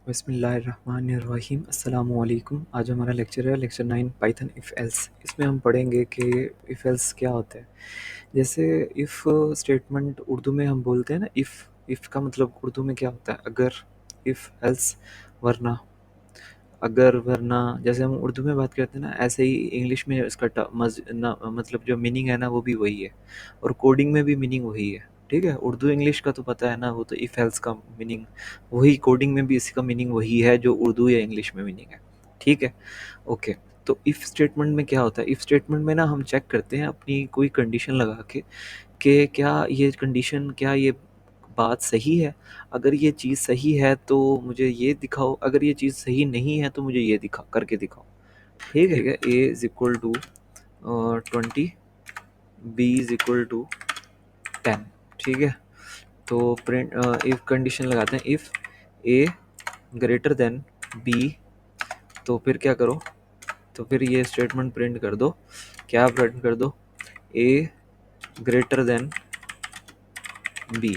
बिस्मिल्लाहिर्रहमानिर्रहीम अस्सलामुअलैकुम। आज हमारा लेक्चर है लेक्चर 9 पाइथन इफ़ एल्स। इसमें हम पढ़ेंगे कि इफ़ एल्स क्या होता है। जैसे इफ़ स्टेटमेंट उर्दू में हम बोलते हैं ना, इफ़ का मतलब उर्दू में क्या होता है, अगर, इफ़ एल्स वरना, अगर वरना। जैसे हम उर्दू में बात करते हैं ना, ऐसे ही इंग्लिश में इसका मतलब जो मीनिंग है ना वो भी वही है, और कोडिंग में भी मीनिंग वही है। ठीक है, उर्दू इंग्लिश का तो पता है ना, वो तो इफ़ एल्स का मीनिंग वही, कोडिंग में भी इसका मीनिंग वही है जो उर्दू या इंग्लिश में मीनिंग है। ठीक है, ओके। तो इफ़ स्टेटमेंट में क्या होता है, इफ़ स्टेटमेंट में ना हम चेक करते हैं अपनी कोई कंडीशन लगा के कि क्या ये कंडीशन, क्या ये बात सही है। अगर ये चीज़ सही है तो मुझे ये दिखाओ, अगर ये चीज़ सही नहीं है तो मुझे ये दिखा करके दिखाओ। ठीक है, A is equal to 20, B is equal to 10। ठीक है, तो प्रिंट इफ कंडीशन लगाते हैं, if A greater than B, तो फिर क्या करो, तो फिर ये स्टेटमेंट प्रिंट कर दो। क्या प्रिंट कर दो, A greater than B,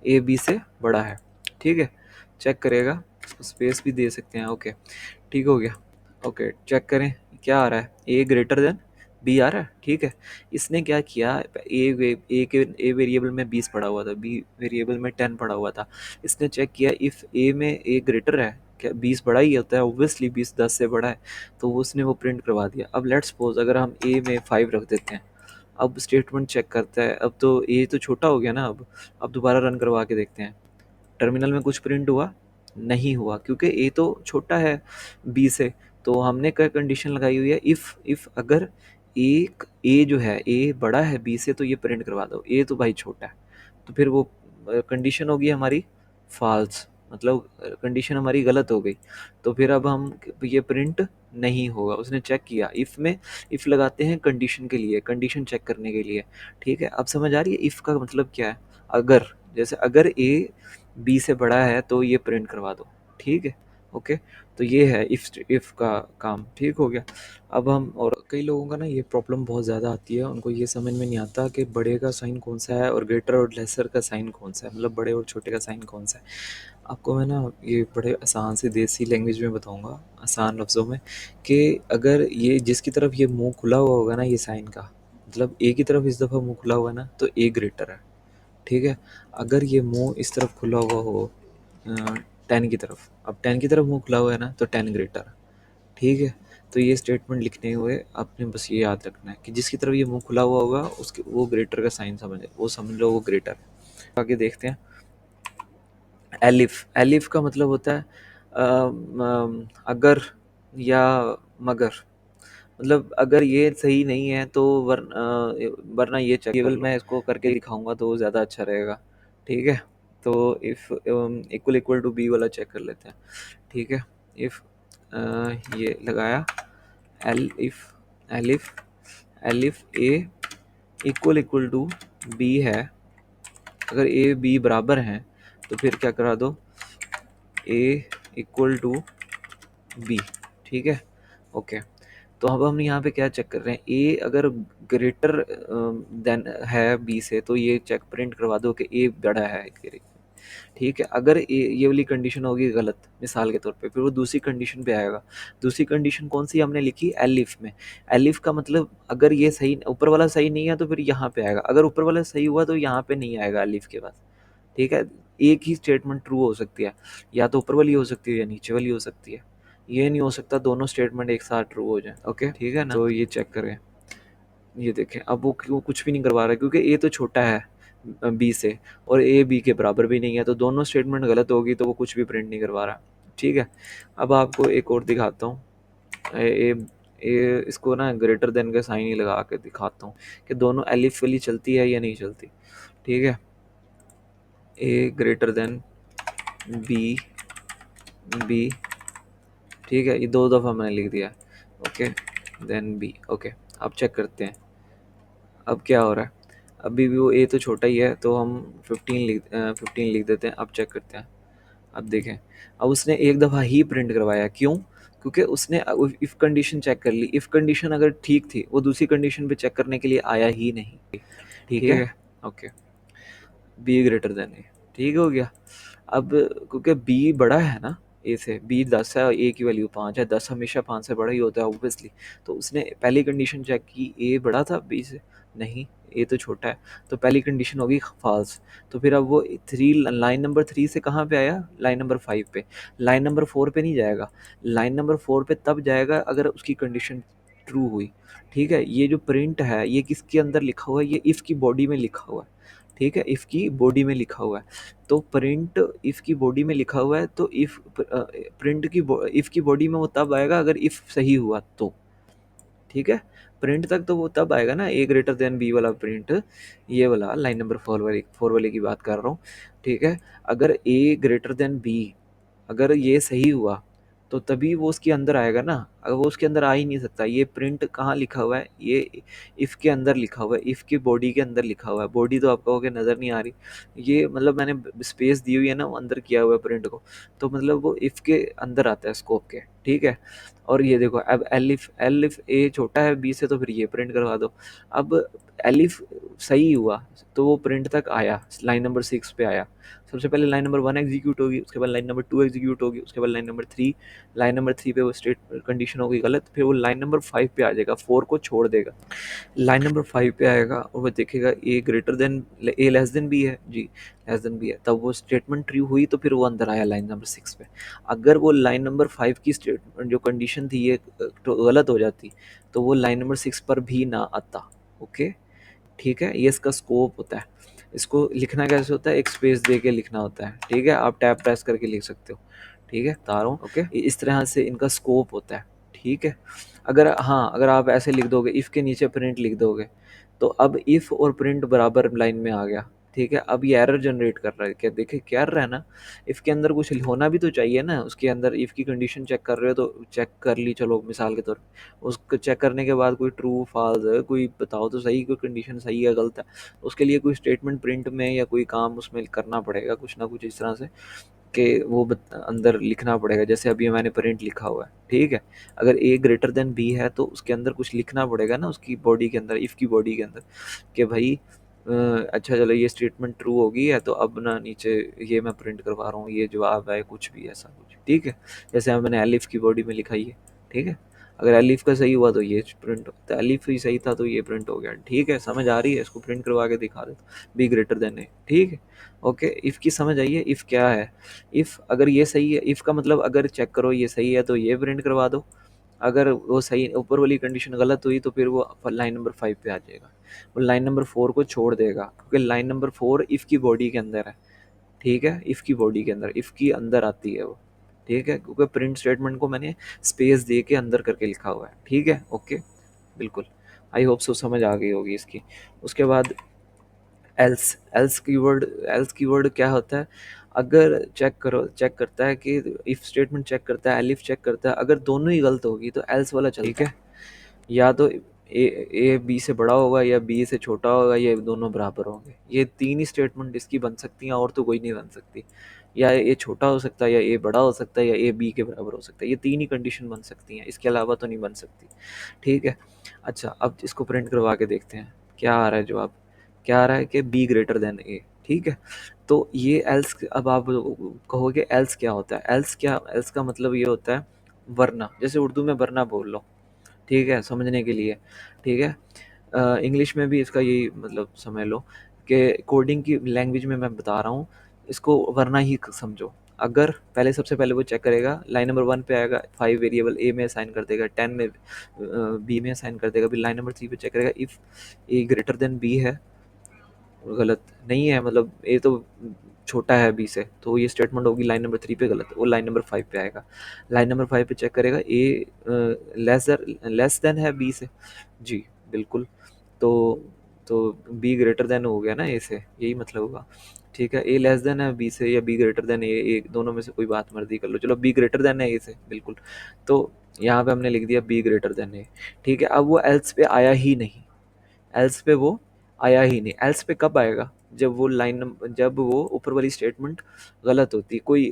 A B से बड़ा है। ठीक है, चेक करेगा, स्पेस भी दे सकते हैं। ओके, ठीक हो गया। ओके, चेक करें क्या आ रहा है, ए ग्रेटर देन बी आ रहा है। ठीक है, इसने क्या किया, ए वेरिएबल में 20 पड़ा हुआ था, बी वेरिएबल में 10 पड़ा हुआ था। इसने चेक किया इफ़ ए में ए ग्रेटर है, क्या 20 बड़ा ही होता है, ऑब्वियसली 20 10 से बड़ा है, तो उसने वो प्रिंट करवा दिया। अब लेट्स सपोज अगर हम ए में 5 रख देते हैं, अब स्टेटमेंट चेक करता है, अब तो ए तो छोटा हो गया ना, अब दोबारा रन करवा के देखते हैं, टर्मिनल में कुछ प्रिंट हुआ, नहीं हुआ, क्योंकि ए तो छोटा है बी से। तो हमने क्या कंडीशन लगाई हुई है, इफ़ अगर एक ए जो है, ए बड़ा है बी से, तो ये प्रिंट करवा दो। ए तो भाई छोटा है, तो फिर वो कंडीशन होगी हमारी फॉल्स, मतलब कंडीशन हमारी गलत हो गई। तो फिर अब हम ये प्रिंट नहीं होगा। उसने चेक किया, इफ़ में इफ़ लगाते हैं कंडीशन के लिए, कंडीशन चेक करने के लिए। ठीक है, अब समझ आ रही है इफ़ का मतलब क्या है। अगर, जैसे अगर ए बी से बड़ा है तो ये प्रिंट करवा दो। ठीक है, ओके। तो ये है इफ़ का काम। ठीक हो गया। अब हम, और कई लोगों का ना ये प्रॉब्लम बहुत ज़्यादा आती है, उनको ये समझ में नहीं आता कि बड़े का साइन कौन सा है और ग्रेटर और लेसर का साइन कौन सा है, मतलब बड़े और छोटे का साइन कौन सा है। आपको मैं ना ये बड़े आसान से देसी लैंग्वेज में बताऊंगा, आसान लफ्ज़ों में, कि अगर ये जिसकी तरफ ये मुंह खुला हुआ होगा ना, ये साइन का मतलब ए की तरफ इस दफ़ा मुंह खुला हुआ है ना, तो ए ग्रेटर है। ठीक है, अगर ये मुंह इस तरफ खुला हुआ हो 10 की तरफ, अब 10 की तरफ मुंह खुला हुआ है ना, तो 10 ग्रेटर है। ठीक है, तो ये स्टेटमेंट लिखने हुए आपने बस ये याद रखना है कि जिसकी तरफ ये मुंह खुला हुआ होगा उसके वो ग्रेटर का साइन समझ, वो समझ लो वो ग्रेटर है। आगे देखते हैं, एलिफ, एलिफ का मतलब होता है अगर या मगर, मतलब अगर ये सही नहीं है तो वरना ये चेक केवल मैं इसको करके दिखाऊंगा तो ज़्यादा अच्छा रहेगा। ठीक है, तो if equal equal to B वाला चेक कर लेते हैं। ठीक है, इफ़ ये लगाया, elif elif elif A equal equal to B है, अगर ए बी बराबर हैं तो फिर क्या करा दो, ए इक्वल टू बी। ठीक है, ओके। तो अब हम यहाँ पे क्या चेक कर रहे हैं, ए अगर ग्रेटर देन है बी से, तो ये चेक प्रिंट करवा दो कि ए बड़ा है। ठीक है, अगर ये वाली कंडीशन होगी गलत, मिसाल के तौर पे, फिर वो दूसरी कंडीशन पे आएगा। दूसरी कंडीशन कौन सी हमने लिखी, एलिफ में। एलिफ का मतलब अगर ये सही, ऊपर वाला सही नहीं है तो फिर यहाँ पे आएगा, अगर ऊपर वाला सही हुआ तो यहाँ पे नहीं आएगा एलिफ के बाद। ठीक है, एक ही स्टेटमेंट ट्रू हो सकती है, या तो ऊपर वाली हो सकती है या नीचे वाली हो सकती है। ये नहीं हो सकता दोनों स्टेटमेंट एक साथ ट्रू हो जाए। ओके, ठीक है ना, तो ये चेक करें, ये देखें, अब वो क्यों कुछ भी नहीं करवा रहा है, क्योंकि ए तो छोटा है बी से, और ए बी के बराबर भी नहीं है, तो दोनों स्टेटमेंट गलत होगी, तो वो कुछ भी प्रिंट नहीं करवा रहा। ठीक है, अब आपको एक और दिखाता हूँ, ए ए इसको ना ग्रेटर देन का साइन ही लगा के दिखाता हूँ कि दोनों एलिफ वाली चलती है या नहीं चलती। ठीक है, A greater than B, B, ठीक है, ये दो दफ़ा मैंने लिख दिया। Okay, then B. ओके, अब चेक करते हैं अब क्या हो रहा है। अभी भी वो ए तो छोटा ही है, तो हम 15 लिख देते हैं। अब चेक करते हैं, अब देखें, अब उसने एक दफ़ा ही प्रिंट करवाया, क्यों, क्योंकि उसने इफ़ कंडीशन चेक कर ली। इफ़ कंडीशन अगर ठीक थी, वो दूसरी कंडीशन पे चेक करने के लिए आया ही नहीं। ठीक है, ओके, बी ग्रेटर देन ए, ठीक हो गया। अब क्योंकि बी बड़ा है ना, ए से, बी 10 है और ए की वैल्यू 5 है, 10 हमेशा 5 से बड़ा ही होता है ऑब्वियसली। तो उसने पहली कंडीशन चेक की, ए बड़ा था बी से, नहीं ए तो छोटा है, तो पहली कंडीशन होगी फॉल्स। तो फिर अब वो थ्री, लाइन नंबर 3 से कहाँ पे आया, लाइन नंबर 5 पे, लाइन नंबर 4 पे नहीं जाएगा, लाइन नंबर 4 पे तब जाएगा अगर उसकी कंडीशन ट्रू हुई। ठीक है, ये जो प्रिंट है ये किसके अंदर लिखा हुआ है, ये इफ़ की बॉडी में लिखा हुआ है। ठीक है, इफ़ की बॉडी में लिखा हुआ है, तो प्रिंट इफ़ की बॉडी में लिखा हुआ है, तो इफ़ प्रिंट की इफ़ की बॉडी में वो तब आएगा अगर इफ़ सही हुआ तो। ठीक है, प्रिंट तक तो वो तब आएगा ना, ए ग्रेटर देन बी वाला प्रिंट, ये वाला लाइन नंबर 4 वाले की बात कर रहा हूँ। ठीक है, अगर ए ग्रेटर देन बी, अगर ये सही हुआ तो तभी वो उसके अंदर आएगा ना, अगर वो उसके अंदर आ ही नहीं सकता। ये प्रिंट कहाँ लिखा हुआ है, ये इफ़ के अंदर लिखा हुआ है, इफ़ की बॉडी के अंदर लिखा हुआ है। बॉडी तो आप कहोगे नज़र नहीं आ रही, ये मतलब मैंने स्पेस दी हुई है ना, वो अंदर किया हुआ है प्रिंट को, तो मतलब वो इफ़ के अंदर आता है स्कोप के। ठीक है, और ये देखो अब एलिफ ए छोटा है बी से, तो फिर ये प्रिंट करवा दो। अब एलिफ सही हुआ तो वो प्रिंट तक आया, लाइन नंबर 6 पे आया। सबसे पहले लाइन नंबर 1 एग्जीक्यूट होगी, उसके बाद लाइन नंबर 2 एग्जीक्यूट होगी, उसके बाद लाइन नंबर 3 पे वो स्टेट कंडीशन होगी गलत, फिर वो लाइन नंबर 5 पे आ जाएगा, 4 को छोड़ देगा, लाइन नंबर 5 पे आएगा और वो देखेगा ए ग्रेटर देन, ए लेस देन बी है जी, लेस देन बी है, तब वो स्टेटमेंट ट्रू हुई तो फिर वो अंदर आया लाइन नंबर 6 पे। अगर वो लाइन नंबर 5 की स्टेटमेंट जो कंडीशन थी ये तो गलत हो जाती, तो वो लाइन नंबर 6 पर भी ना आता। ओके, ठीक है, ये इसका स्कोप होता है। इसको लिखना कैसे होता है, एक स्पेस दे के लिखना होता है। ठीक है, आप टैब प्रेस करके लिख सकते हो। ठीक है, बता रहा हूँ, ओके, इस तरह से इनका स्कोप होता है। ठीक है, अगर हाँ, अगर आप ऐसे लिख दोगे, इफ़ के नीचे प्रिंट लिख दोगे, तो अब इफ़ और प्रिंट बराबर लाइन में आ गया। ठीक है, अब ये एरर जनरेट कर रहा है, क्या देखिए क्या एरर है ना, इफ़ के अंदर कुछ होना भी तो चाहिए ना, उसके अंदर इफ़ की कंडीशन चेक कर रहे हो तो चेक कर ली, चलो मिसाल के तौर पे, उसको चेक करने के बाद कोई ट्रू फॉल्स है, कोई बताओ तो सही, कोई कंडीशन सही है गलत है, उसके लिए कोई स्टेटमेंट प्रिंट में या कोई काम उसमें करना पड़ेगा, कुछ ना कुछ इस तरह से कि वो अंदर लिखना पड़ेगा। जैसे अभी मैंने प्रिंट लिखा हुआ है, ठीक है, अगर ए ग्रेटर देन बी है तो उसके अंदर कुछ लिखना पड़ेगा ना, उसकी बॉडी के अंदर, इफ़ की बॉडी के अंदर, कि भाई अच्छा चलो ये स्टेटमेंट ट्रू होगी है, तो अब ना नीचे ये मैं प्रिंट करवा रहा हूँ, ये जवाब है, कुछ भी ऐसा कुछ। ठीक है, जैसे मैंने एलिफ की बॉडी में लिखा है। ठीक है, अगर एलिफ का सही हुआ तो ये प्रिंट, तो एलिफ ही सही था तो ये प्रिंट हो गया। ठीक है, समझ आ रही है, इसको प्रिंट करवा के दिखा देता, बी ग्रेटर देन ए। ठीक है, ओके, इफ़ की समझ आई है, इफ़ क्या है, इफ़ अगर ये सही है, इफ़ का मतलब अगर चेक करो ये सही है तो ये प्रिंट करवा दो, अगर वो सही ऊपर वाली कंडीशन गलत हुई तो फिर वो लाइन नंबर 5 पे आ जाएगा, वो लाइन नंबर 4 को छोड़ देगा, क्योंकि लाइन नंबर 4 इफ़ की बॉडी के अंदर है। ठीक है, इफ़ की बॉडी के अंदर, इफ़ की अंदर आती है वो। ठीक है, क्योंकि प्रिंट स्टेटमेंट को मैंने स्पेस दे के अंदर करके लिखा हुआ है। ठीक है, ओके, बिल्कुल, आई होप सो समझ आ गई होगी इसकी। उसके बाद एल्स कीवर्ड क्या होता है, अगर चेक करता है कि इफ़ स्टेटमेंट चेक करता है, एलिफ चेक करता है, अगर दोनों ही गलत होगी तो एल्स वाला चलता है। ठीक है, या तो ए बी से बड़ा होगा या बी से छोटा होगा या दोनों बराबर होंगे, ये तीन ही स्टेटमेंट इसकी बन सकती हैं, और तो कोई नहीं बन सकती। या ए छोटा हो सकता है, या ए बड़ा हो सकता है, या ए बी के बराबर हो सकता है, ये तीन ही कंडीशन बन सकती हैं, इसके अलावा तो नहीं बन सकती। ठीक है, अच्छा अब इसको प्रिंट करवा के देखते हैं क्या आ रहा है जवाब, क्या आ रहा है कि बी ग्रेटर देन ए। ठीक है, तो ये एल्स, अब आप कहोगे एल्स क्या होता है, एल्स का मतलब ये होता है वरना, जैसे उर्दू में वरना बोल लो। ठीक है, समझने के लिए। ठीक है, इंग्लिश में भी इसका यही मतलब समझ लो कि कोडिंग की लैंग्वेज में मैं बता रहा हूँ, इसको वरना ही समझो। अगर पहले सबसे पहले वो चेक करेगा, लाइन नंबर 1 पे आएगा, 5 वेरिएबल ए में असाइन कर देगा, 10 में बी में असाइन कर देगा, फिर लाइन नंबर 3 पे चेक करेगा if A greater than B है, गलत नहीं है, मतलब ए तो छोटा है बी से, तो ये स्टेटमेंट होगी लाइन नंबर 3 पे गलत, वो लाइन नंबर 5 पे आएगा, लाइन नंबर 5 पे चेक करेगा ए लेस देन है बी से, जी बिल्कुल, तो तो बी ग्रेटर देन हो गया ना ए से, यही मतलब होगा। ठीक है, ए लेस देन है बी से या बी ग्रेटर देन ए, दोनों में से कोई बात मर्जी कर लो, चलो बी ग्रेटर देन है ए से, बिल्कुल, तो यहाँ पे हमने लिख दिया बी ग्रेटर देन ए। ठीक है, अब वो एल्स पे आया ही नहीं, एल्स पे वो आया ही नहीं, एल्स पे कब आएगा, जब वो ऊपर वाली स्टेटमेंट गलत होती है कोई,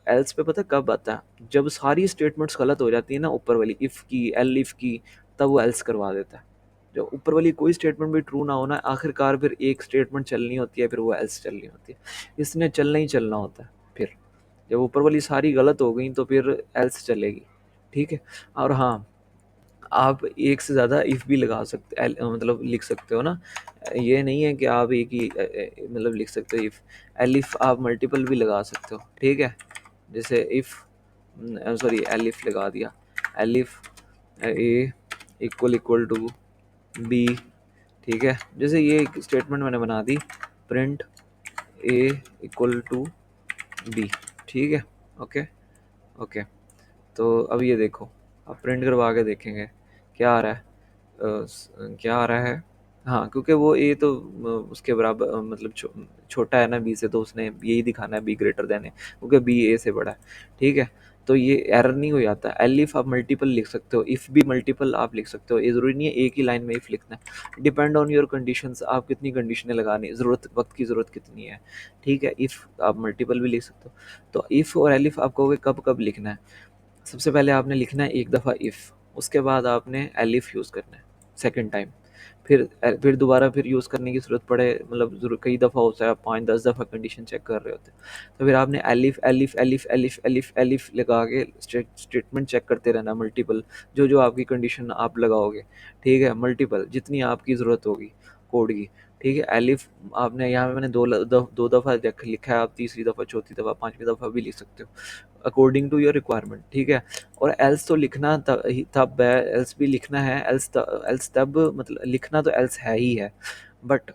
एल्स पे पता कब आता है, जब सारी स्टेटमेंट्स गलत हो जाती है ना, ऊपर वाली इफ़ की, एलिफ की, तब वो एल्स करवा देता है। जब ऊपर वाली कोई स्टेटमेंट भी ट्रू ना होना, आखिरकार फिर एक स्टेटमेंट चलनी होती है, फिर वो एल्स चलनी होती है, इसने चलना ही चलना होता है फिर। जब ऊपर वाली सारी गलत हो गई तो फिर एल्स चलेगी, ठीक है। और हाँ, आप एक से ज़्यादा इफ़ भी लगा सकते मतलब लिख सकते हो ना, ये नहीं है कि आप एक ही मतलब लिख सकते हो इफ़, एलिफ आप मल्टीपल भी लगा सकते हो, ठीक है। जैसे इफ़ सॉरी एलिफ लगा दिया, elif A equal to B, ठीक है। जैसे ये एक स्टेटमेंट मैंने बना दी, print A equal to B, ठीक है। ओके ओके, तो अब ये देखो, अब प्रिंट करवा के देखेंगे क्या आ रहा है। क्या आ रहा है, हाँ, क्योंकि वो ए तो उसके बराबर मतलब छोटा है ना बी से, तो उसने यही दिखाना है बी ग्रेटर देन ए, क्योंकि बी ए से बड़ा है, ठीक है। तो ये एरर नहीं हो जाता। एलिफ आप मल्टीपल लिख सकते हो, इफ़ भी मल्टीपल आप लिख सकते हो, ये ज़रूरी नहीं है एक ही लाइन में इफ़ लिखना है। डिपेंड ऑन योर कंडीशंस, आप कितनी कंडीशनें लगानी ज़रूरत, वक्त की ज़रूरत कितनी है, ठीक है। इफ़ आप मल्टीपल भी लिख सकते हो। तो इफ़ और एलिफ आप कहोगे कब कब लिखना है, सबसे पहले आपने लिखना है एक दफ़ा इफ़, उसके बाद आपने एलिफ यूज़ करना है सेकंड टाइम, फिर दोबारा फिर यूज़ करने की ज़रूरत पड़े, मतलब ज़रूर कई दफ़ा होता है, आप 5-10 दफ़ा कंडीशन चेक कर रहे होते हैं, तो फिर आपने elif elif elif elif elif elif लगा के स्टेटमेंट चेक करते रहना मल्टीपल, जो जो आपकी कंडीशन आप लगाओगे, ठीक है, मल्टीपल जितनी आपकी ज़रूरत होगी कोड की, ठीक है। एलिफ आपने यहाँ पे मैंने दो दफ़ा लिखा है, आप तीसरी दफ़ा, चौथी दफ़ा, पाँचवीं दफ़ा भी लिख सकते हो अकॉर्डिंग टू योर रिक्वायरमेंट, ठीक है। और एल्स तो लिखना तब है, एल्स भी लिखना है, एल्स तब मतलब लिखना तो एल्स है ही है, बट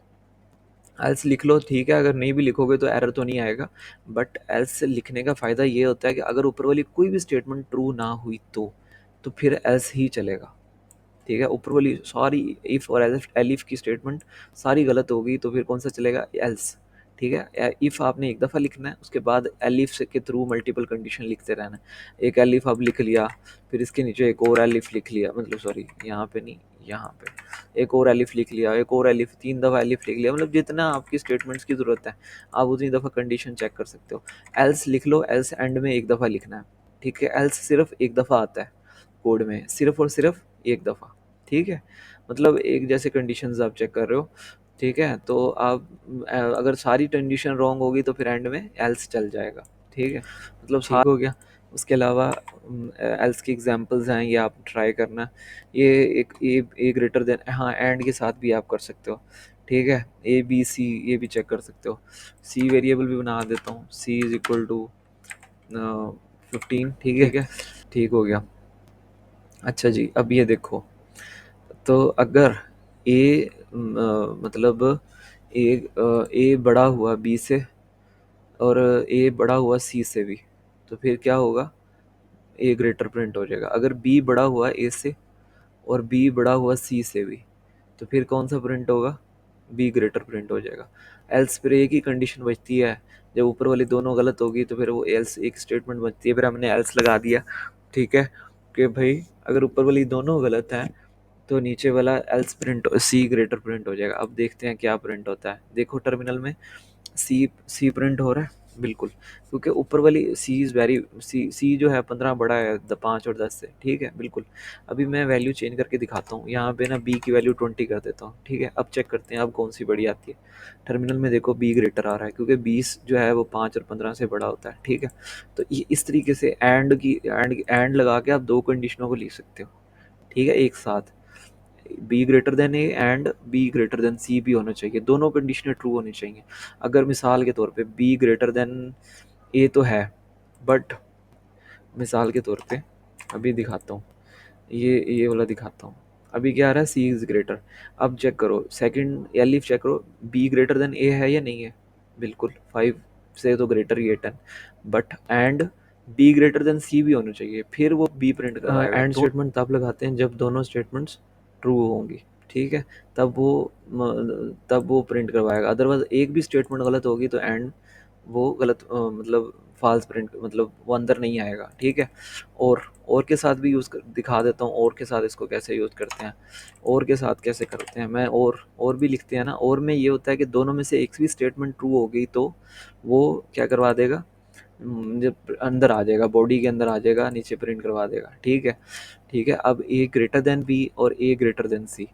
एल्स लिख लो, ठीक है। अगर नहीं भी लिखोगे तो एरर तो नहीं आएगा, बट एल्स लिखने का फ़ायदा ये होता है कि अगर ऊपर वाली कोई भी स्टेटमेंट ट्रू ना हुई तो फिर एल्स ही चलेगा, ठीक है। ऊपर वाली सारी इफ़ और एलिफ की स्टेटमेंट सारी गलत हो गई तो फिर कौन सा चलेगा, एल्स, ठीक है। इफ़ आपने एक दफ़ा लिखना है, उसके बाद एलिफ से के थ्रू मल्टीपल कंडीशन लिखते रहना है। एक एलिफ आप लिख लिया, फिर इसके नीचे एक और एलिफ लिख लिया, मतलब सॉरी यहाँ पे नहीं, यहाँ पे एक और एलिफ लिख लिया, एक और एलिफ, 3 दफ़ा एलिफ लिख लिया, मतलब जितना आपकी स्टेटमेंट्स की ज़रूरत है आप उतनी दफ़ा कंडीशन चेक कर सकते हो। एल्स लिख लो, एल्स एंड में एक दफ़ा लिखना है, ठीक है। एल्स सिर्फ एक दफ़ा आता है कोड में, सिर्फ और सिर्फ एक दफ़ा, ठीक है। मतलब एक जैसे कंडीशंस आप चेक कर रहे हो, ठीक है। तो आप अगर सारी कंडीशन रॉन्ग होगी तो फिर एंड में एल्स चल जाएगा, ठीक है। मतलब ठीक हो गया। उसके अलावा एल्स की एग्जांपल्स हैं, ये आप ट्राई करना। ये एक ए ग्रेटर देन, हाँ, एंड के साथ भी आप कर सकते हो, ठीक है। ए बी सी ये भी चेक कर सकते हो। सी वेरिएबल भी बना देता हूँ, सी इज इक्वल टू 15, ठीक है, ठीक हो गया। अच्छा जी, अब ये देखो, तो अगर ए मतलब ए बड़ा हुआ बी से और ए बड़ा हुआ सी से भी, तो फिर क्या होगा, ए ग्रेटर प्रिंट हो जाएगा। अगर बी बड़ा हुआ ए से और बी बड़ा हुआ सी से भी, तो फिर कौन सा प्रिंट होगा, बी ग्रेटर प्रिंट हो जाएगा। एल्स फिर एक ही कंडीशन बचती है, जब ऊपर वाली दोनों गलत होगी तो फिर वो एल्स एक स्टेटमेंट बचती है, फिर हमने एल्स लगा दिया, ठीक है, कि भाई अगर ऊपर वाली दोनों गलत हैं तो नीचे वाला एल्स प्रिंट, सी ग्रेटर प्रिंट हो जाएगा। अब देखते हैं क्या प्रिंट होता है, देखो टर्मिनल में सी प्रिंट हो रहा है, बिल्कुल, क्योंकि ऊपर वाली सी इज़ वेरी, सी जो है 15 बड़ा है 5 और 10 से, ठीक है, बिल्कुल। अभी मैं वैल्यू चेंज करके दिखाता हूँ, यहाँ पे ना बी की वैल्यू 20 कर देता हूँ, ठीक है। अब चेक करते हैं अब कौन सी बड़ी आती है। टर्मिनल में देखो बी ग्रेटर आ रहा है, क्योंकि 20 जो है वो 5 और 15 से बड़ा होता है, ठीक है। तो ये इस तरीके से एंड लगा के आप दो कंडीशनों को लिख सकते हो, ठीक है, एक साथ। B greater than A and B greater than C भी होना चाहिए, दोनों कंडीशनें ट्रू होनी चाहिए। अगर मिसाल के तौर पे बी ग्रेटर देन ए तो है, बट मिसाल के तौर पे अभी दिखाता हूँ, ये वाला दिखाता हूँ। अभी क्या आ रहा है, सी इज़ ग्रेटर। अब चेक करो सेकंड एलिफ, चेक करो बी ग्रेटर देन ए है या नहीं है, बिल्कुल 5 से तो ग्रेटर ही है 10, but and B greater than C भी होना चाहिए, फिर वो बी प्रिंट करवाएगा। एंड स्टेटमेंट तब लगाते हैं जब दोनों स्टेटमेंट्स ट्रू होंगी, ठीक है, तब वो प्रिंट करवाएगा। अदरवाइज एक भी स्टेटमेंट गलत होगी तो एंड वो गलत मतलब फॉल्स प्रिंट, मतलब वो अंदर नहीं आएगा, ठीक है। और के साथ भी यूज़ कर दिखा देता हूँ, और के साथ इसको कैसे यूज़ करते हैं, और के साथ कैसे करते हैं मैं, और भी लिखते हैं ना। और में ये होता है कि दोनों में से एक भी स्टेटमेंट ट्रू हो गई तो वो क्या करवा देगा, जब अंदर आ जाएगा, बॉडी के अंदर आ जाएगा, नीचे प्रिंट करवा देगा, ठीक है, ठीक है। अब ए ग्रेटर देन बी और ए ग्रेटर देन सी,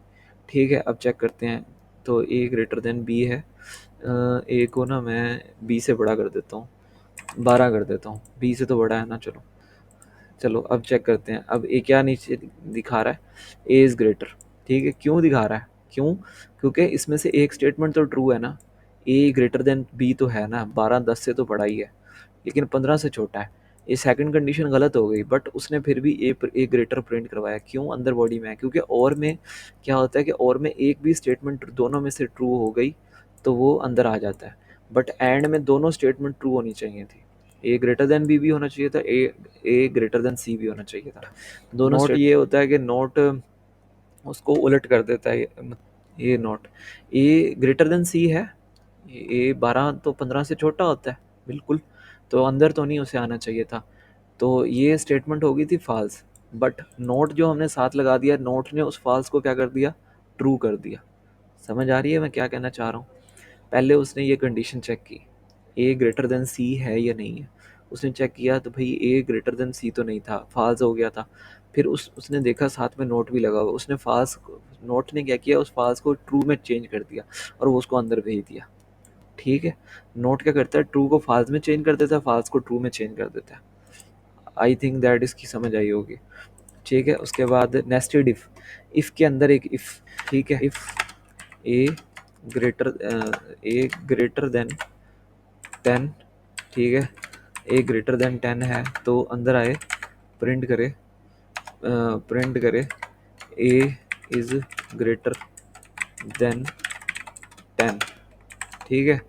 ठीक है। अब चेक करते हैं, तो ए ग्रेटर देन बी है, ए को ना मैं बी से बड़ा कर देता हूँ, 12 कर देता हूँ, बी से तो बड़ा है ना। चलो चलो अब चेक करते हैं। अब ए क्या नीचे दिखा रहा है, ए इज़ ग्रेटर। ठीक है, क्यों दिखा रहा है, क्यों? क्योंकि इसमें से एक स्टेटमेंट तो ट्रू है ना, ए ग्रेटर देन बी तो है ना, 12 10 से तो बड़ा ही है, लेकिन 15 से छोटा है। ये सेकंड कंडीशन गलत हो गई, बट उसने फिर भी ए ग्रेटर प्रिंट करवाया। क्यों? अंदर बॉडी में है, क्योंकि और में क्या होता है कि और में एक भी स्टेटमेंट दोनों में से ट्रू हो गई तो वो अंदर आ जाता है, बट एंड में दोनों स्टेटमेंट ट्रू होनी चाहिए थी। ए ग्रेटर देन बी भी होना चाहिए था, ए ग्रेटर देन सी भी होना चाहिए था। दोनों नोट ये होता है कि नोट उसको उलट कर देता है। ये नोट ए ग्रेटर देन सी है, ए 12 तो 15 से छोटा होता है बिल्कुल, तो अंदर तो नहीं उसे आना चाहिए था। तो ये स्टेटमेंट हो गई थी फॉल्स, बट नोट जो हमने साथ लगा दिया, नोट ने उस फॉल्स को क्या कर दिया, ट्रू कर दिया। समझ आ रही है मैं क्या कहना चाह रहा हूँ? पहले उसने ये कंडीशन चेक की, ए ग्रेटर देन सी है या नहीं है। उसने चेक किया तो भाई ए ग्रेटर देन सी तो नहीं था, फॉल्स हो गया था। फिर उसने देखा साथ में नोट भी लगा हुआ, उसने फॉल्स, नोट ने क्या किया, उस फॉल्स को ट्रू में चेंज कर दिया और वो उसको अंदर भेज दिया। ठीक है, नोट क्या करता है, ट्रू को फॉल्स में चेंज कर देता है, फॉल्स को ट्रू में चेंज कर देता है। आई थिंक दैट इसकी समझ आई होगी। ठीक है, उसके बाद नेस्टेड इफ़ के अंदर एक इफ़, ठीक है, if A greater A greater then 10, ठीक है, ए ग्रेटर देन 10 है तो अंदर आए, प्रिंट करे, प्रिंट करे ए इज़ ग्रेटर देन 10। ठीक है,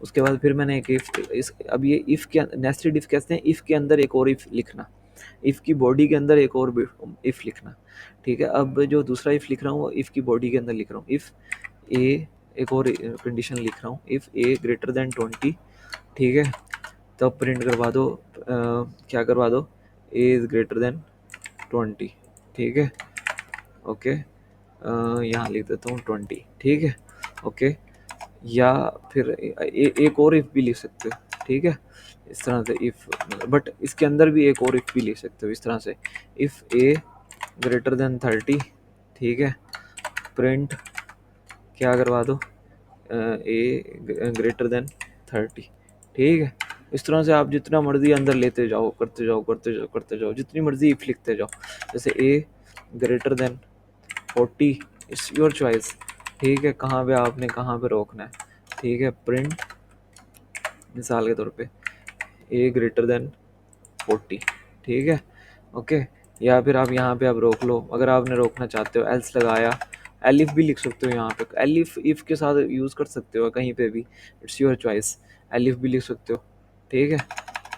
उसके बाद फिर मैंने एक इफ़, इस अब ये इफ़ के नेस्टेड इफ़ कहते हैं, इफ़ के अंदर एक और इफ़ लिखना, इफ़ की बॉडी के अंदर एक और इफ़ लिखना। ठीक है, अब जो दूसरा इफ़ लिख रहा हूँ वो इफ़ की बॉडी के अंदर लिख रहा हूँ। इफ़ ए, एक और कंडीशन लिख रहा हूँ, इफ़ ए ग्रेटर देन 20, ठीक है, तब प्रिंट करवा दो, क्या करवा दो, ए इज़ ग्रेटर देन 20। ठीक है, ओके, यहाँ लिख देता हूँ 20। ठीक है, ओके, या फिर एक और इफ़ भी लिख सकते हो। ठीक है, इस तरह से इफ़, बट इसके अंदर भी एक और इफ़ भी लिख सकते हो इस तरह से, इफ़ ए ग्रेटर देन 30, ठीक है, प्रिंट क्या करवा दो, ए ग्रेटर देन 30। ठीक है, इस तरह से आप जितना मर्जी अंदर लेते जाओ, करते जाओ करते जाओ करते जाओ, जितनी मर्जी इफ लिखते जाओ। जैसे A greater than 40, it's your choice. ठीक है, कहाँ पे आपने कहाँ पे रोकना है। ठीक है, प्रिंट मिसाल के तौर पे ए ग्रेटर देन 40। ठीक है, ओके, या फिर आप यहाँ पे आप रोक लो, अगर आपने रोकना चाहते हो एल्स लगाया, एलिफ भी लिख सकते हो यहाँ पे, एलिफ इफ़ के साथ यूज़ कर सकते हो कहीं पे भी, इट्स योर चॉइस, एलिफ भी लिख सकते हो। ठीक है,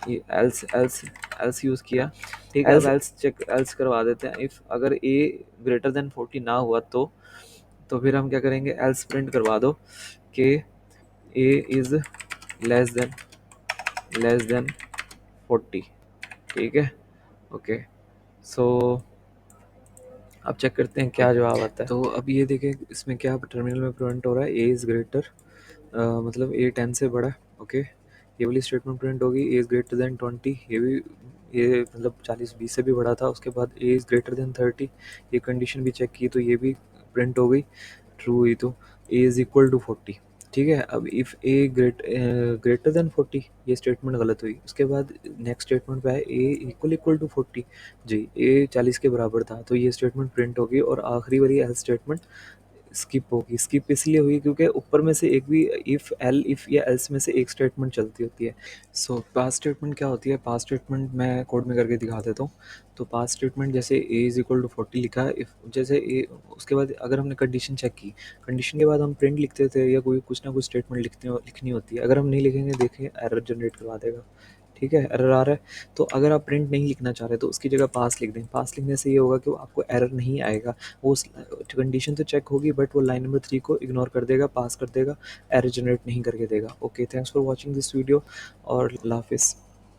ये एल्स एल्स एल्स यूज़ किया। ठीक है, अब एल्स चेक, एल्स करवा देते हैं। इफ़ अगर ए ग्रेटर देन 40 ना हुआ तो फिर हम क्या करेंगे, एल्स प्रिंट करवा दो कि ए इज़ लेस देन 40। ठीक है, ओके, सो अब चेक करते हैं क्या जवाब आता है। तो अब ये देखें इसमें क्या टर्मिनल में प्रिंट हो रहा है, ए इज़ ग्रेटर, मतलब ए 10 से बड़ा है। ओके, ये वाली स्टेटमेंट प्रिंट होगी, ए इज़ ग्रेटर देन 20, ये भी, ये मतलब 40 20 से भी बड़ा था। उसके बाद ए इज़ ग्रेटर देन 30, ये कंडीशन भी चेक की तो ये भी प्रिंट हो गई, ट्रू हुई। तो ए इज़ इक्वल टू 40। ठीक है, अब इफ़ ए ग्रेटर देन 40, ये स्टेटमेंट गलत हुई। उसके बाद नेक्स्ट स्टेटमेंट पे है ए इक्वल टू 40, जी, ए 40 के बराबर था, तो ये स्टेटमेंट प्रिंट होगी। और आखिरी वाली एल्स स्टेटमेंट स्किप होगी। स्किप इसलिए हुई क्योंकि ऊपर में से एक भी इफ़ एल इफ़ या एल्स में से एक स्टेटमेंट चलती होती है। सो पास्ट स्टेटमेंट क्या होती है, पास्ट स्टेटमेंट मैं कोड में करके दिखा देता हूँ। तो पास्ट स्टेटमेंट जैसे ए इज़ इक्वल टू 40 लिखा है, इफ़ जैसे ए, उसके बाद अगर हमने कंडीशन चेक की, कंडीशन के बाद हम प्रिंट लिखते थे या कोई कुछ ना कुछ स्टेटमेंट लिखनी होती है। अगर हम नहीं लिखेंगे, देखें एरर जनरेट करवा देगा। ठीक है, एरर आ रहा है, तो अगर आप प्रिंट नहीं लिखना चाह रहे तो उसकी जगह पास लिख दें। पास लिखने से ये होगा कि वो आपको एरर नहीं आएगा, वो उस कंडीशन तो चेक होगी बट वो लाइन नंबर 3 को इग्नोर कर देगा, पास कर देगा, एरर जनरेट नहीं करके देगा। Okay, thanks for watching this video और अल्लाह हाफिज़।